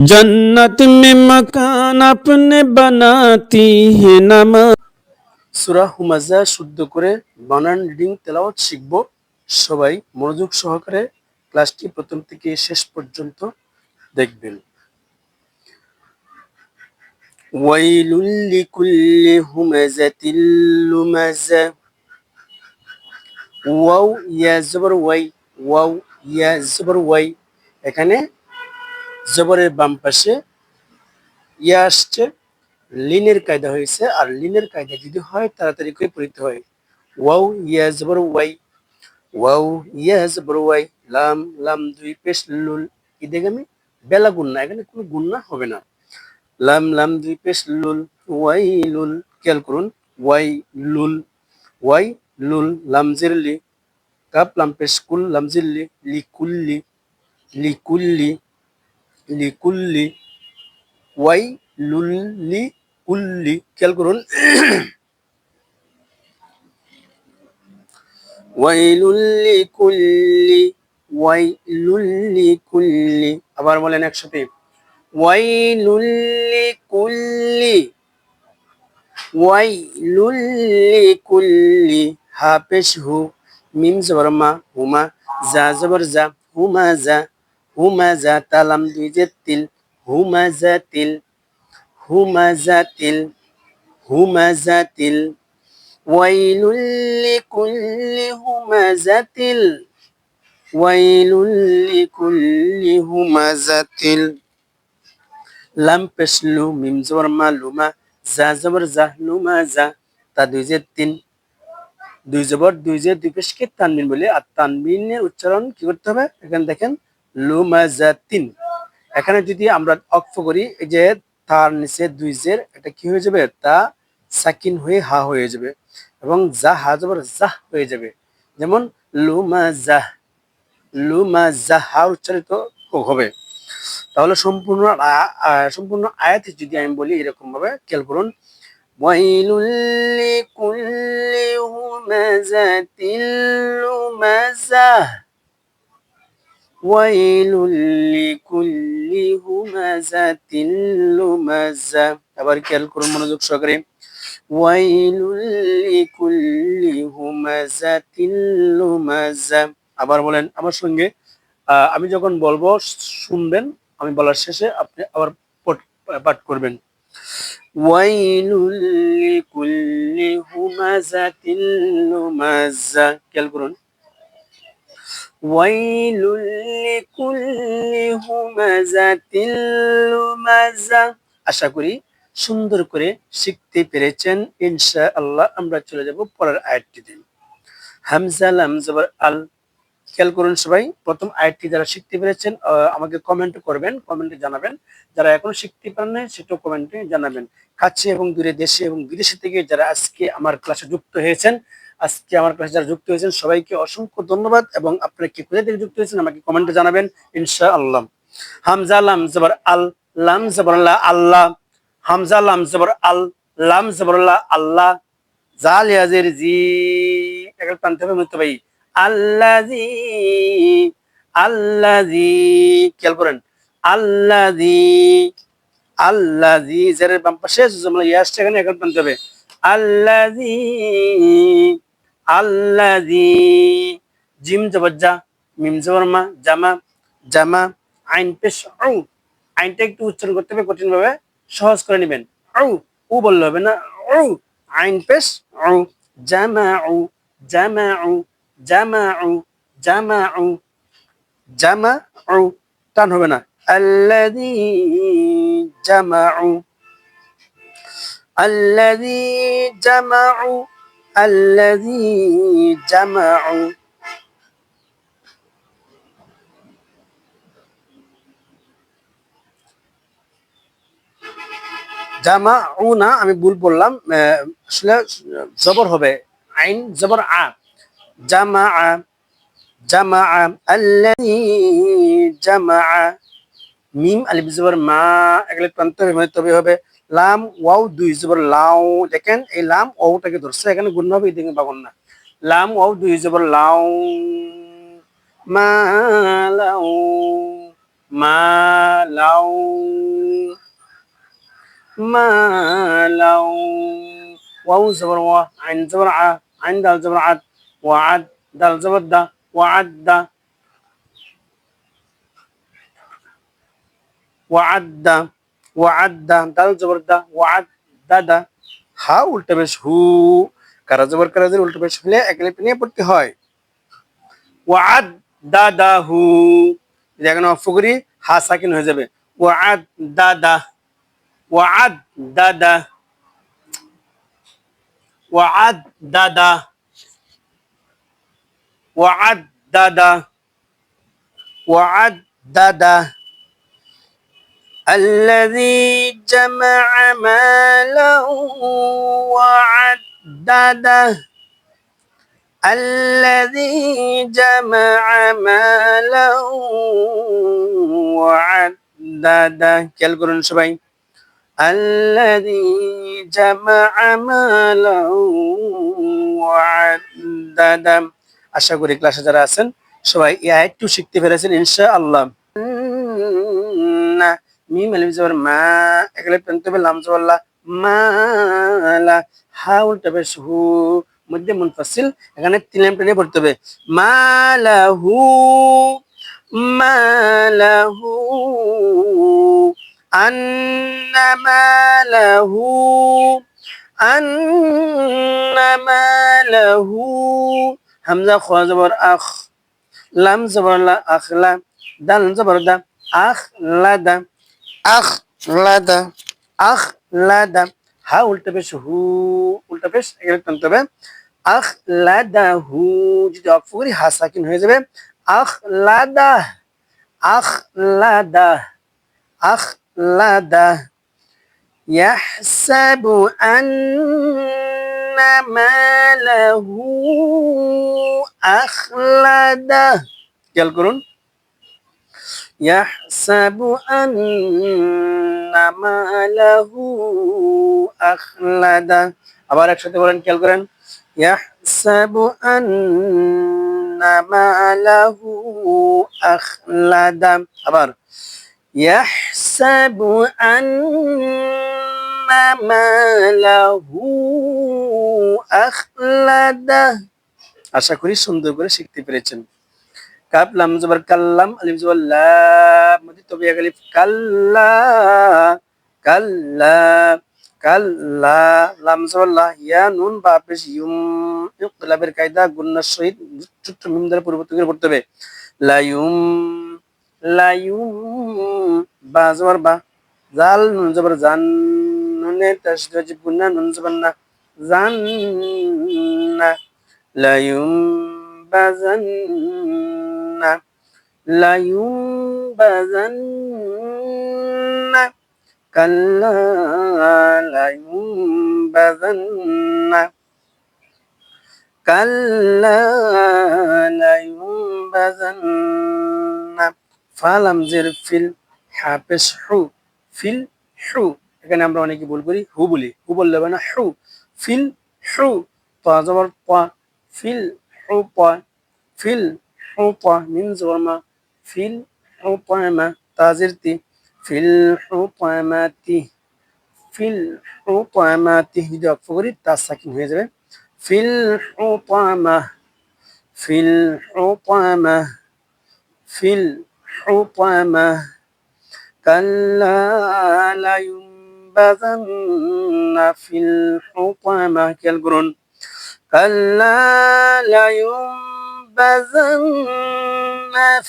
जन्नत में मकान अपने बनाती है नमाज। সূরা হুমাযা শুদ্ধ করে বানান রিডিং তেলাওয়াত শিখব। সবাই মনোযোগ সহকারে ক্লাসটি প্রথম থেকে শেষ পর্যন্ত দেখবেন। ওয়াইলুল লিকুল্লি হুমাযাতিল লুমাযা। ওয়াও ইয়া জবর ওয়াই, ওয়াও ইয়া জবর ওয়াই। এখানে জবরের বাম পাশে ইয়া আসছে, লিনের কায়দা হয়েছে, আর লিনের কায়দা যদি হয় তাড়াতাড়ি করে পড়তে হয়। ওয়াও ইয়া জবর ওয়াই, ওয়াও ইয়া জবর ওয়াই। লাম লাম দুই পেশ লুল। কি দেখে আমি বেলা গুন্না, এখানে কোনো গুন্না হবে না। লাম লাম দুই পেশ লুল, ওয়াই লুল। খেয়াল করুন, ওয়াই লুল, ওয়াই লুল। লামজের লি, কাপ লাম পেশ কুল, লামজের লি, লিকুল্লি, লিকুল্লি, লিকুল্লি। ওয়াই লুল লি কুল্লি। খেয়াল করুন, ওয়াইলুল লিকুল্লি, ওয়াইলুল লিকুল্লি। আবার বলেন একসাথে, ওয়াইলুল লিকুল্লি, ওয়াইলুল লিকুল্লি। হা পেশ হু, মিম জবর মা, হুমা। জা জবর জা, হুমা জা, হুমা জা। তালাম দুই জের তিল, হুমা জা তিল, হুমা জা তিল, হুমা জা তিল। ওয়াইলুল লিকুল্লি হুমাযাতিল, ওয়াইলুল লিকুল্লি হুমাযাতিল। লাম পেশ লু, মিম জবর মা, লুমা। জা জবর জা, লুমা জা। তা দুই জের তিন, দুই জবর দুই জের দুই পেশকে তানবিন বলে। আর তানবিনের উচ্চারণ কি করতে হবে? এখানে দেখেন, লুমাযাতিন। এখানে যদি আমরা অক্ফ করি, এই যে তার নিচে দুই জের, এটা কি হয়ে যাবে? তা সাকিন হয়ে হা হয়ে যাবে, এবং যা হা জবর জাহ হয়ে যাবে। যেমন লুমা জাহ, লুমা জাহা উচ্চারিত হবে। তাহলে সম্পূর্ণ আয়াত যদি আমি বলি এরকম ভাবে, খেয়াল করুন, ওয়াইলুল লিকুল্লি হুমাযাতিল লুমাযাহ, ওয়াইলুল লিকুল্লি হুমাযাতিল লুমাযাহ। আবার খেয়াল করুন মনোযোগ সহকারে, ওয়াইলুল লিকুল্লি হুমাযাতিল লুমাযা। আবার বলেন আমার সঙ্গে, আমি যখন বলবো শুনবেন, আমি বলার শেষে আপনি আবার পাঠ করবেন। ওয়াইলুল লিকুল্লি হুমাযাতিল লুমাযা। খেয়াল করুন, ওয়াইলুল লিকুল্লি হুমাযাতিল লুমাযা। আশা করি সুন্দর করে শিখতে পেরেছেন ইনশাআল্লাহ। আমরা চলে যাব পরের আয়াতটিতে। হামজা লাম জবর আল। খেয়াল করুন সবাই, প্রথম আয়াতটি যারা শিখতে পেরেছেন আমাকে কমেন্ট করবেন, কমেন্টে জানাবেন। যারা এখনো শিখতে পারেন না সেটাও কমেন্টে জানাবেন। কাছে এবং দূরে, দেশে এবং বিদেশে থেকে যারা আজকে আমার ক্লাসে যুক্ত হয়েছেন, আজকে আমার ক্লাসে যারা যুক্ত হয়েছেন সবাইকে অসংখ্য ধন্যবাদ। এবং আপনারা কি কোথা থেকে যুক্ত হয়েছেন আমাকে কমেন্টে জানাবেন ইনশাআল্লাহ। হামজা লাম জবর আল, লাম জবর লা, আল্লাহ। হামজা লাম জবর আল, লাম জবর লা, আল্লাহ। জাল ইয়াজের জি, একটা টানতে হবে মুক্ত ভাই। আল্লাযী, আল্লাযী। খেয়াল করেন, আল্লাযী, আল্লাযী। জেরের বাম পাশে জুজমলা ইয়া আসছে, এখানে একটা টানতে হবে। আল্লাযী, আল্লাযী। জিম জবর জা, মিম জবর মা, জামা, জামা। আইন পেশ উ, আইনটা একটু উচ্চারণ করতে হবে কঠিন ভাবে, সহজ করে নেবেন। উ, উ বললে হবে না, উ। আইন পেশ উ, জামাউ, জামাউ, জামাউ, জামাউ, জামাউ। টান হবে না। আল্লাযী জামাউ, আল্লাযী জামাউ, আল্লাযী জামাউ। জামাউ না, আমি ভুল বললাম, আসলে জবর হবে, আইন জবর আ। জামা, জামা, আল্লাযী জামা। মিম আলিফ জবর মা, এগুলো প্রান্ত তবে হবে। লাম ওয়াও দুই জবর লাও। দেখেন এই লাম ওয়াওটাকে ধরছে, এখানে গুণ হবে, এদিকে পাবন না। লাম ওয়াও দুই জবর লাও, মা লাও, মালাউ মালাউ ওয়াউ জবর ওয়া আইন জবর আ আইন দাল জবর আদ ওয়াদ দাল জবর দা ওয়াদা ওয়াদা ওয়াদা দাল জবর দা ওয়াদা হা উল্টা পেশ হু কারা জবর কারাজের উল্টা পেশ হলে এক লিপি নিয়ে পড়তে হয় ওয়াদাদাহু এখন অফ করি হা সাকিন হয়ে যাবে ওয়াদাদা ওয়াদাদা ওয়াদাদা ওয়াদাদা ওয়াদাদা الذي جمع مالا وعدده الذي جمع مالا وعدده খেয়াল করুন সবাই الذي جمع مالا وعدده আশা করি ক্লাসে যারা আছেন সবাই এই আয়াতটি শিখতে পেরেছেন ইনশাআল্লাহ না মিম আলিফ জবর মা একলে পেনতে হবে লাম জবর লা মালা হা উল্টা পেশ হু মধ্যে মুনফাসিল এখানে তিন লাইন টেনে পড়তে হবে মালাহু মালাহু আন্না মালাহু আন্না মালাহু হামজা খ জবর আখ লাম জবর লা আখলা দাল জবর দা আখলাদা আখলাদা আখলাদা হা উল্টা পেশ হু উল্টা পেশ এখানে টানতে হবে আখলাদাহু যদি অফ করি হা সাকিন হয়ে যাবে আখলাদা আখলাদা আখলাদা ইয়াহসাবু আন্না মালাহু আখলাদা খেয়াল করুন يحسب أن ماله أخلده আবার একসাথে বলেন খেয়াল করেন يحسب أن ماله أخلده আবার يحسب أن ماله أخلده আশা করি সুন্দর করে শিখতে পেরেছেন কাপ লাম জবর কাল্লাম আলিফ জবর লা মধ্যে তবে এক আলিফ কাল্লা কাল্লা কাল্লা লাম জবর লা ইয়া নুন বা পেশ ইউম ইকলাবের কায়দা গুন্নার সহিত ছোট্ট মিম দ্বারা পরিবর্তন করে পড়তে হবে লায়ুম লায়ুম বা জবর বা জাল নুন জবর জান নুনে তাসদীদ গুন্না নুন জবর না জান না লায়ুম বাজান لينبذن كلا لينبذن كلا لينبذن ফালাম জের ফিল হাফেজ হু ফিল হু এখানে আমরা অনেকে ভুল করি হু বলি হু বললে হবে না হু ফিল হু পা জবর পা ফিল হু পা ফিল হু পা মিন জবর মা ফিল হুতামা তাজিরতি ফিল হুতামাতি ফিল হুতামাতি যদি অক্ষ করি তা সাকিন হয়ে যাবে ফিল হুতামা ফিল হুতামা ফিল হুতামা কাল্লা লা ইউনবাযান্না ফিল হুতামা খেয়াল করুন কাল্লা লা ইউনবাযান্না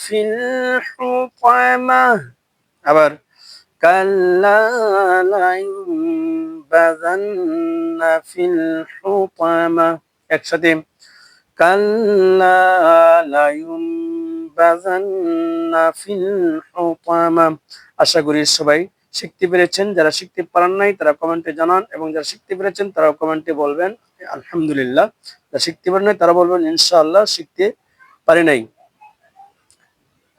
ফিল হুতামা আবার কাল্লা লা ইউনবাযান্না ফিল হুতামা একসাথে কাল্লা লা ইউনবাযান্না ফিল হুতামা আশা করি সবাই শিখতে পেরেছেন যারা শিখতে পারেন নাই তারা কমেন্টে জানান এবং যারা শিখতে পেরেছেন তারা কমেন্টে বলবেন আলহামদুলিল্লাহ যারা শিখতে পারেন নাই তারা বলবেন ইনশাআল্লাহ শিখতে পারি নাই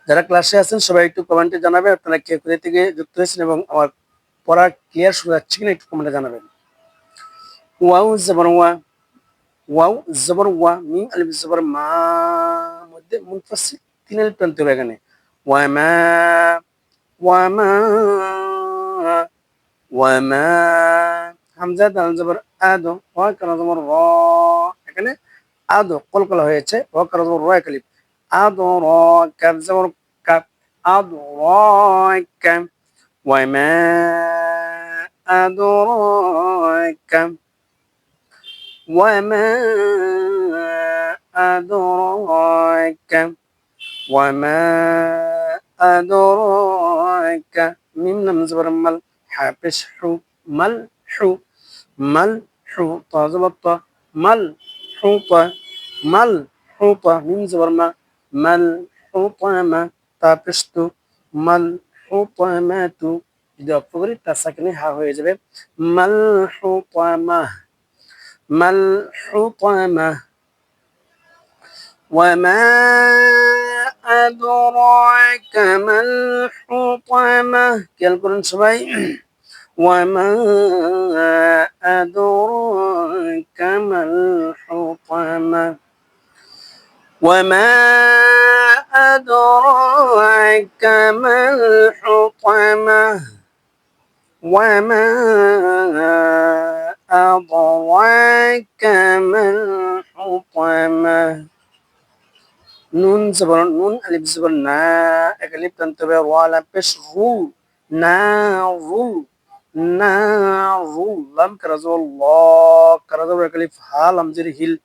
যারা ক্লাসে আছেন সবাই একটু কমেন্টে জানাবেন আপনারা কে কোথা থেকে যুক্ত হয়েছেন এবং আমার পড়া ক্লিয়ার শোনা যাচ্ছে কিনা একটু কমেন্টে জানাবেন ওয়াও জবর ওয়া ওয়াও জবর ওয়া মিম আলিফ জবর মা মধ্যে মুনফাসিল তিন আলিফ টানতে হবে এখানে ওয়া মা ওয়ামা ওয়ামা হামজা দাল জবর আদো ওয়া কারা জবর র এখানে আদো কলকলা হয়েছে ওয়া কারা জবর র একালিফ আদো র কাফ জবর কাফ আদো র কাম ওয়ামা আদরাক وما أدراك وما أدراك ميم لم زبر مل حابش حو مل حو مل حو طا زبر طا مل حوطة مل حوطة ميم زبر ما مل حوطة তাপিস্তু মাল হুতামাতু যদি অক্ষ করি তার সাকিনে হা হয়ে যাবে মাল হুতামা মাল হুতামা ওয়ামা আদরাকা মাল হুতামা খেয়াল করুন সবাই ওয়ামা আদরাকা মাল হুতামা وما أدراك ما الحطمة وما أدراك ما الحطمة نون زبر نون ألف زبر نا ألف تنتبه ولا بش رو نارو نارو لم كرزو الله كرزو ألف ها لم زر هيل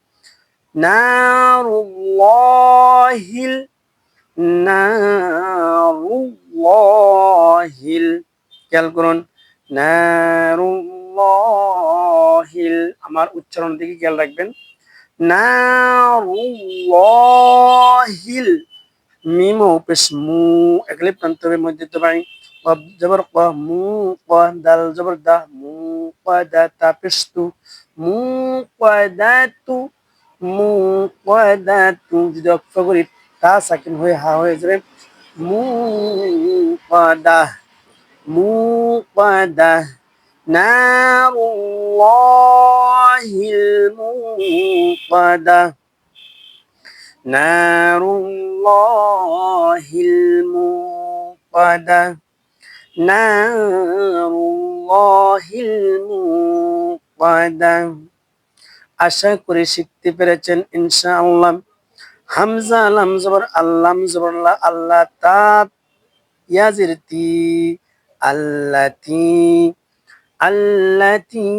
নারুল্লাহিল নারুল্লাহিল খেয়াল করুন নারুল্লাহিল আমার উচ্চারণ দিকে খেয়াল রাখবেন নারুল্লাহিল মিম ও পেশ মু একলে প্রান্তরের মধ্যে তো ভাই জবর ক মু ক দাল জবর দা মু ক দা তা পেশ তু মু ক দা তু মুকাদাতু যদি অক্ষ করি তা সাকিন হয়ে হা হয়ে যাবে মুকাদা মুকাদা নারুল্লাহিল মুকাদা নারুল্লাহিল মুকাদা নারুল্লাহিল মুকাদা আশা করি শিখতে পেরেছেন ইনশাআল্লাহ হামজা লাম জবর আল্লাম জবর লা আল্লাহ তা ইয়াজিরতি আল্লাতি আল্লাতি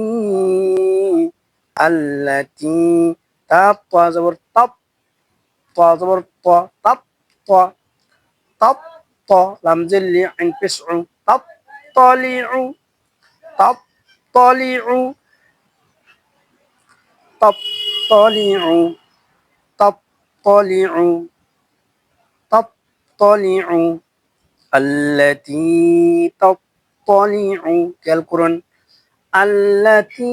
আল্লাতি তা তা জবর তাপ তা জবর তা তাপ তা তাপ তা লাম জিল্লি আইন পেশউ তাপ তালিউ তাপ তালিউ تطلع تطلع تطلع التي تطلع كالقرآن التي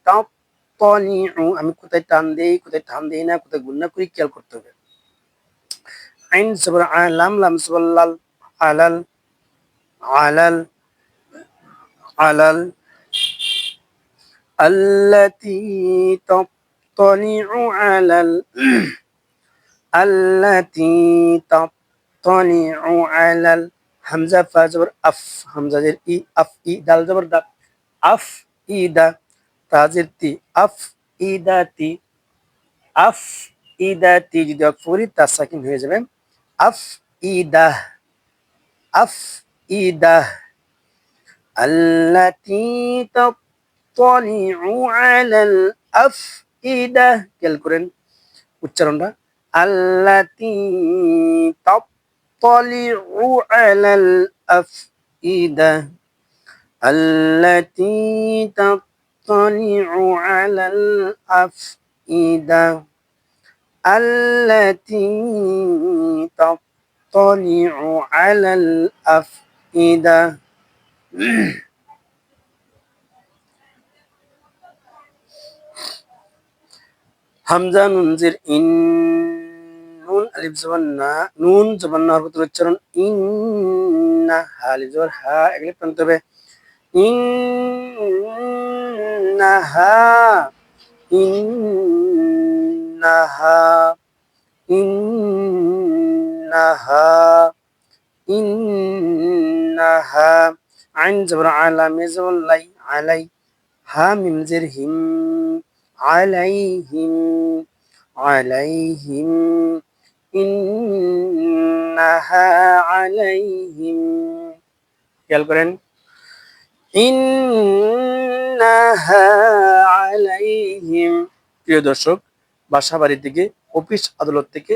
تطلع আমি কোথায় টান দেই কোথায় টান দেই না কোথায় গুণ না করি খেয়াল করতে হবে আইন সবর আলাম লাম সবর লাল আলাল আলাল আলাল التي تطلع على التي تطلع على همزة فا زبر أف همزة زر إي أف إي دال زبر دا أف إي دا تازر تي أف إي دا تي أف إي دا تي যদি অক্ষরি তার সাকিন হয়ে যাবে أف إي دا أف إي دا التي تطلع على الأفئدة খেয়াল করেন উচ্চারণটা আল্লাতি তাত্তালিউ আলাল আফইদা আল্লাতি তাত্তালিউ আলাল আফইদা আল্লাতি তাত্তালিউ আলাল আফইদা হামজা নুন জির ইন নুন আলিফ জবর না নুন জবর না হরকতের উচ্চারণ ইন্না হা আলিফ জবর হা এগুলি প্রান্ত হবে ইন্নাহা ইন্নাহা ইন্নাহা ইন্নাহা আইন জবর আলা মেজবর লাই আলাই হা মিম জের হিম আলাইহিম আলাইহিম ইন্নাহা আলাইহিম খেয়াল করেন ইন্নাহা আলাইহিম। প্রিয় দর্শক, বাসা বাড়ি থেকে, অফিস আদালত থেকে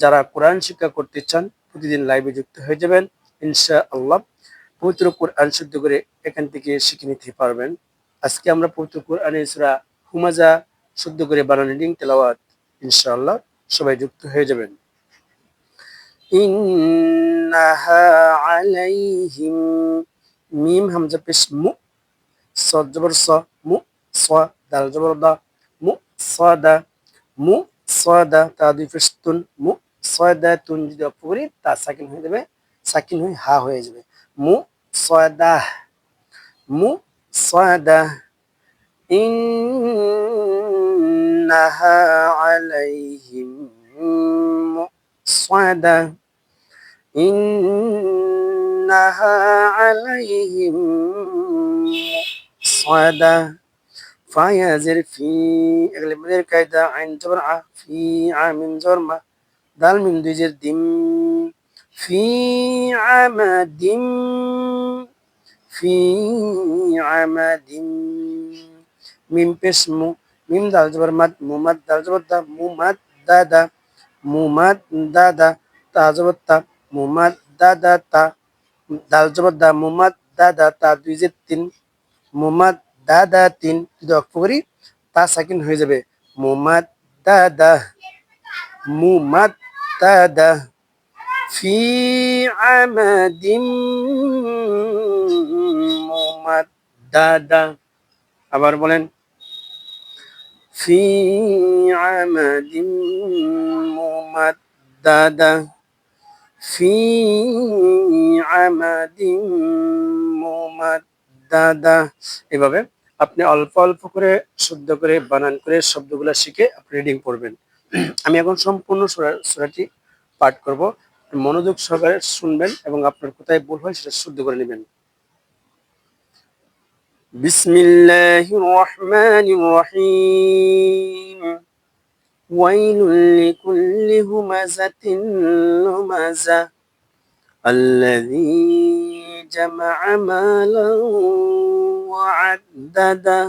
যারা কোরআন শিক্ষা করতে চান প্রতিদিন লাইভে যুক্ত হয়ে যাবেন ইনশাআল্লাহ। পবিত্র কোরআন শুদ্ধ করে এখান থেকে শিখে নিতে পারবেন। আজকে আমরা পবিত্র কোরআনের সূরা হুমাজা শুদ্ধ করে বানানো লিঙ্ক তেলাওয়াত ইনশাআল্লাহ। সবাই যুক্ত হয়ে যাবেন। ইন্নাহা আলাইহিম মিম হামজা পেশ মু صاد جبر ص مو صا دال جبر ضا مو صادا مو صادا তা দুই ফেশতুন মু সাদাতুন যদি অক্ষ করি তা সাকিন হয়ে যাবে, সাকিন হয়ে হা হয়ে যাবে মু সাদা মু সাদা ইন্নাহা আলাইহিম মুসাদা ইন্নাহা আলাইহিম صعدا فايا زر في اغلب زر كايدا عين جبر في عام زرمة دال من دي زر دم في عمد في عمد ميم بسمو ميم دال جبر مد ممد دال جبر دا ممد دادا ممد دادا تا جبر تا ممد دادا تا دال جبر دا ممد دادا تا দুই জের তিন মুমাদ দাদা তিন যদি অক্ষ করি তা সাকিন হয়ে যাবে মুমাদ দাদা মুমাদ দাদা ফি আমাদিম মুমাদ দাদা। আবার বলেন ফি আমাদিম মুমাদ দাদা ফি আমাদিম মুমাদ দাদা। এভাবে আপনি অল্প অল্প করে শুদ্ধ করে বানান করে শব্দগুলো শিখে আপনি রিডিং পড়বেন। আমি এখন সম্পূর্ণ সূরাটি পাঠ করব, মনোযোগ সহকারে শুনবেন এবং আপনার কোথায় ভুল হয় সেটা শুদ্ধ করে নেবেন। বিসমিল্লাহির রহমানির রহিম ওয়াইলুল লিকুল্লি হুমাযাতিন লুমাযা الذي جمع مالا وعدده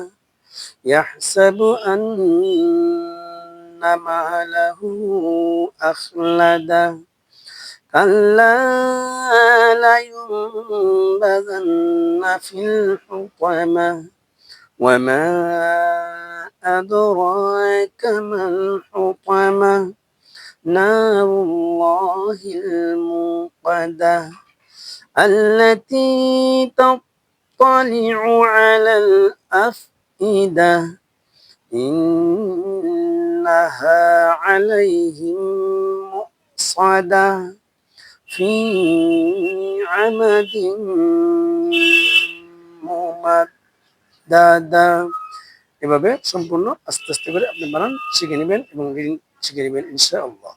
يحسب أن ماله أخلده كلا لينبذن في الحطمة وما أدراك ما الحطمة نار الله الموقدة التي تطلع على الأفئدة إنها عليهم مؤصدة في عمد ممددة। এভাবে সম্পূর্ণ আস্তে আস্তে করে আপনি বানান শিখে নেবেন এবং রিডিং শিখে নেবেন ইনশাআল্লাহ।